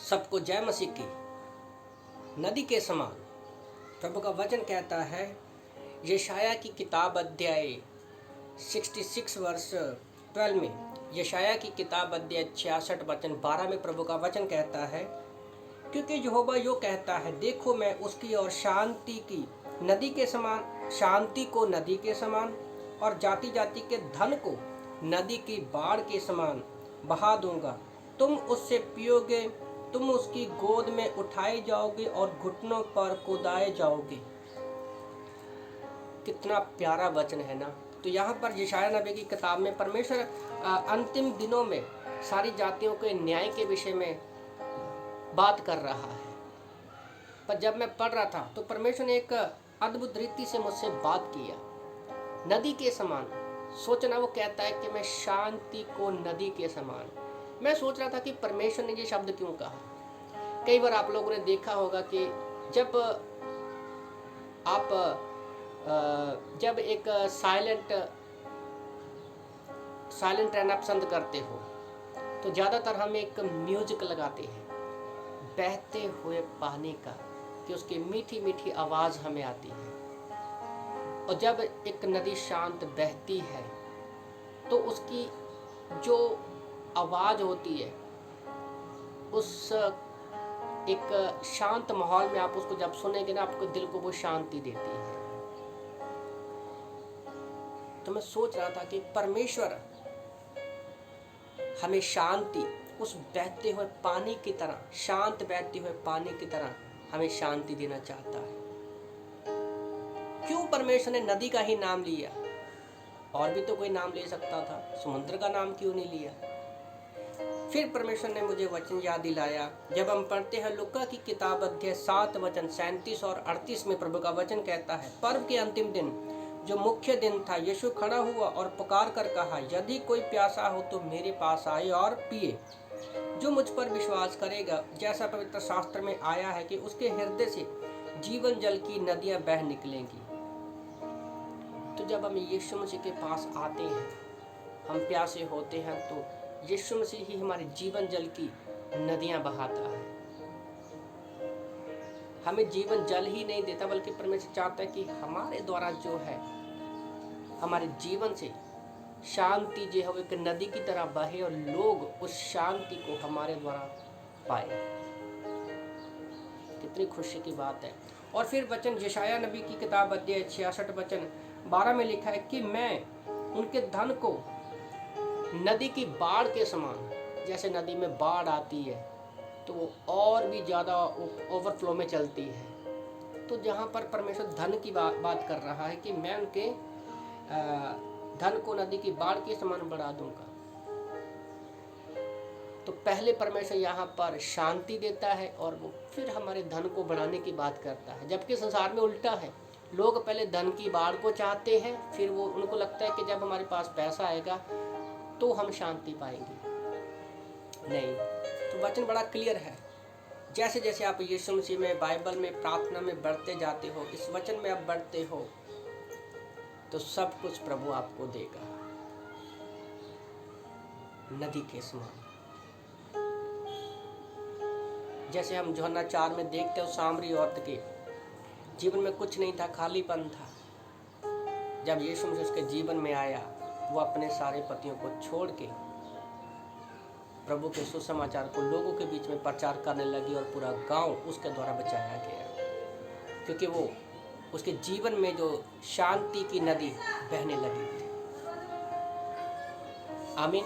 सबको जय मसीह की। नदी के समान प्रभु का वचन कहता है, यशाया की किताब अध्याय 66 वर्ष 12 में, यशाया की किताब अध्याय 66 वचन 12 में प्रभु का वचन कहता है, क्योंकि यहोवा यो कहता है, देखो मैं उसकी और शांति की नदी के समान, शांति को नदी के समान और जाति जाति के धन को नदी की बाढ़ के समान बहा दूंगा। तुम उससे पियोगे, तुम उसकी गोद में उठाए जाओगे और घुटनों पर कूदाए जाओगे। कितना प्यारा वचन है ना। तो यहाँ पर यशाया नबी की किताब में परमेश्वर अंतिम दिनों में सारी जातियों के न्याय के विषय में बात कर रहा है। पर जब मैं पढ़ रहा था तो परमेश्वर ने एक अद्भुत रीति से मुझसे बात किया। नदी के समान सोचना, वो कहता है कि मैं शांति को नदी के समान। मैं सोच रहा था कि परमेश्वर ने ये शब्द क्यों कहा। कई बार आप लोगों ने देखा होगा कि जब एक साइलेंट रहना पसंद करते हो तो ज़्यादातर हम एक म्यूजिक लगाते हैं बहते हुए पानी का, कि उसकी मीठी मीठी आवाज़ हमें आती है। और जब एक नदी शांत बहती है तो उसकी जो आवाज़ होती है, उस एक शांत माहौल में आप उसको जब सुनेंगे ना, आपको दिल को वो शांति देती है। तो मैं सोच रहा था कि परमेश्वर हमें शांति, उस बहते हुए पानी की तरह, शांत बहते हुए पानी की तरह हमें शांति देना चाहता है। क्यों परमेश्वर ने नदी का ही नाम लिया? और भी तो कोई नाम ले सकता था, समुद्र का नाम क्यों नहीं लिया? फिर परमेश्वर ने मुझे वचन याद दिलाया। जब हम पढ़ते हैं लूका की किताब अध्याय 7 वचन 37 और 38 में प्रभु का वचन कहता है, पर्व के अंतिम दिन जो मुख्य दिन था, यीशु खड़ा हुआ और पुकार कर कहा, यदि कोई प्यासा हो तो मेरे पास आए और पिए। जो मुझ पर विश्वास करेगा, जैसा पवित्र शास्त्र में आया है कि उसके हृदय से जीवन जल की नदियां बह निकलेंगी। तो जब हम यीशु मसीह के पास आते हैं, हम प्यासे होते हैं, तो यीशु मसीह ही हमारे जीवन जल की नदियां बहाता है। हमें जीवन जल ही नहीं देता, बल्कि परमेश्वर चाहता है कि हमारे द्वारा जो है, हमारे जीवन से शांति जो है वो एक नदी की तरह बहे और लोग उस शांति को हमारे द्वारा पाए। कितनी खुशी की बात है। और फिर वचन यशाया नबी की किताब अध्याय 66 वचन 12 में लिखा है कि मैं उनके धन को नदी की बाढ़ के समान, जैसे नदी में बाढ़ आती है तो वो और भी ज़्यादा ओवरफ्लो में चलती है। तो जहाँ पर परमेश्वर धन की बात कर रहा है कि मैं उनके धन को नदी की बाढ़ के समान बढ़ा दूंगा। तो पहले परमेश्वर यहाँ पर शांति देता है और वो फिर हमारे धन को बढ़ाने की बात करता है। जबकि संसार में उल्टा है, लोग पहले धन की बाढ़ को चाहते हैं, फिर वो उनको लगता है कि जब हमारे पास पैसा आएगा तो हम शांति पाएंगे। नहीं, तो वचन बड़ा क्लियर है। जैसे जैसे आप यीशु मसीह में, बाइबल में, प्रार्थना में बढ़ते जाते हो, इस वचन में आप बढ़ते हो, तो सब कुछ प्रभु आपको देगा नदी के समान। जैसे हम यूहन्ना 4 में देखते हो, सामरी औरत के जीवन में कुछ नहीं था, खालीपन था। जब यीशु मसीह उसके जीवन में आया, वो अपने सारे पतियों को छोड़ के प्रभु के सुसमाचार को लोगों के बीच में प्रचार करने लगी और पूरा गांव उसके द्वारा बचाया गया, क्योंकि वो उसके जीवन में जो शांति की नदी बहने लगी थी। आमीन।